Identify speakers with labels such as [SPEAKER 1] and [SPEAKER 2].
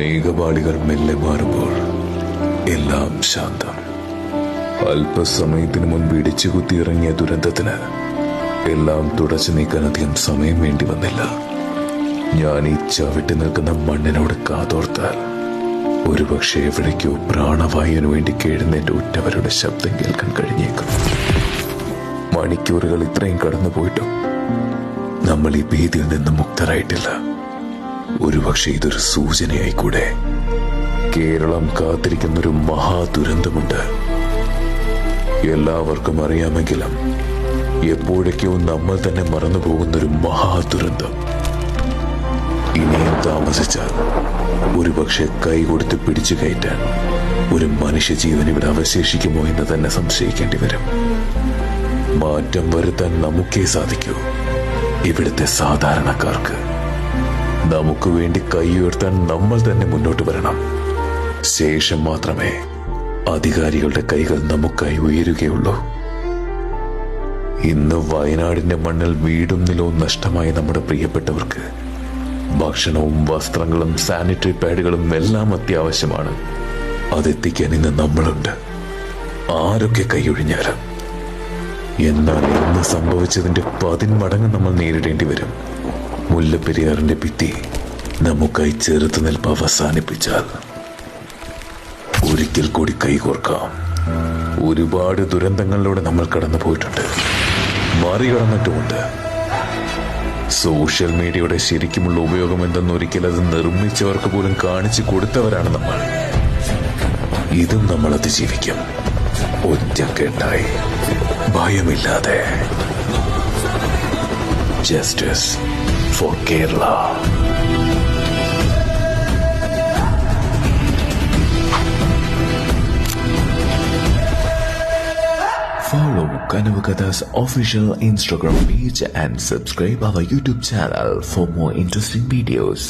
[SPEAKER 1] മേഘപാളികൾ മെല്ലെ മാറുമ്പോൾ എല്ലാം ശാന്തം. അല്പസമയത്തിന് മുൻപ് ഇടിച്ചു കുത്തിയിറങ്ങിയ ദുരന്തത്തിന് എല്ലാം തുടച്ചു നീക്കാൻ അധികം സമയം വേണ്ടി വന്നില്ല. ഞാൻ ഈ ചവിട്ടി നിൽക്കുന്ന മണ്ണിനോട് കാതോർത്താൽ ഒരുപക്ഷെ എവിടേക്കോ പ്രാണവായുവിനു വേണ്ടി കേഴുന്നതിന്റെ ഉറ്റവരുടെ ശബ്ദം കേൾക്കാൻ കഴിഞ്ഞേക്കും. മണിക്കൂറുകൾ ഇത്രയും കടന്നുപോയിട്ടും നമ്മൾ ഈ ഭീതിയിൽ നിന്ന് മുക്തരായിട്ടില്ല. ഒരുപക്ഷെ ഇതൊരു സൂചനയായിക്കൂടെ. കേരളം കാത്തിരിക്കുന്നൊരു മഹാദുരന്തമുണ്ട്. എല്ലാവർക്കും അറിയാമെങ്കിലും എപ്പോഴൊക്കെയോ നമ്മൾ തന്നെ മറന്നുപോകുന്നൊരു മഹാദുരന്തം. ഇനിയും താമസിച്ചാൽ ഒരുപക്ഷെ കൈകൊടുത്ത് പിടിച്ചു കയറ്റാൻ ഒരു മനുഷ്യജീവൻ ഇവിടെ അവശേഷിക്കുമോ എന്ന് തന്നെ സംശയിക്കേണ്ടി വരും. മാറ്റം വരുത്താൻ നമുക്കേ സാധിക്കൂ. ഇവിടുത്തെ സാധാരണക്കാർക്ക് നമുക്ക് വേണ്ടി കൈ ഉയർത്താൻ നമ്മൾ തന്നെ മുന്നോട്ട് വരണം. ശേഷം മാത്രമേ അധികാരികളുടെ കൈകൾ നമുക്കായി ഉയരുകയുള്ളൂ. ഇന്ന് വയനാടിന്റെ മണ്ണിൽ വീടും നിലവും നഷ്ടമായ നമ്മുടെ പ്രിയപ്പെട്ടവർക്ക് ഭക്ഷണവും വസ്ത്രങ്ങളും സാനിറ്ററി പാഡുകളും എല്ലാം അത്യാവശ്യമാണ്. അതെത്തിക്കാൻ ഇന്ന് നമ്മളുണ്ട്, ആരൊക്കെ കൈയൊഴിഞ്ഞാലും. എന്നാൽ ഇന്ന് സംഭവിച്ചതിന്റെ 10 മടങ്ങ് നമ്മൾ നേരിടേണ്ടി വരും. മുല്ലപ്പെരിയാറിന്റെ ഭിത്തി നമുക്കായി ചെറുത്തുനിൽപ്പ് അവസാനിപ്പിച്ചാൽ ഒരിക്കൽ കൂടി കൈകോർക്കാം. ഒരുപാട് ദുരന്തങ്ങളിലൂടെ നമ്മൾ കടന്നു പോയിട്ടുണ്ട്, മറികടന്നിട്ടുമുണ്ട്. സോഷ്യൽ മീഡിയയുടെ ശരിക്കുമുള്ള ഉപയോഗം എന്തെന്നൊരിക്കൽ അത് നിർമ്മിച്ചവർക്ക് പോലും കാണിച്ചു കൊടുത്തവരാണ് നമ്മൾ. ഇതും നമ്മൾ അതിജീവിക്കും, ഒറ്റക്കെട്ടായി, ഭയമില്ലാതെ. Justice for Kerala. Follow Kanavu Katha's official Instagram page and subscribe our YouTube channel for more interesting videos.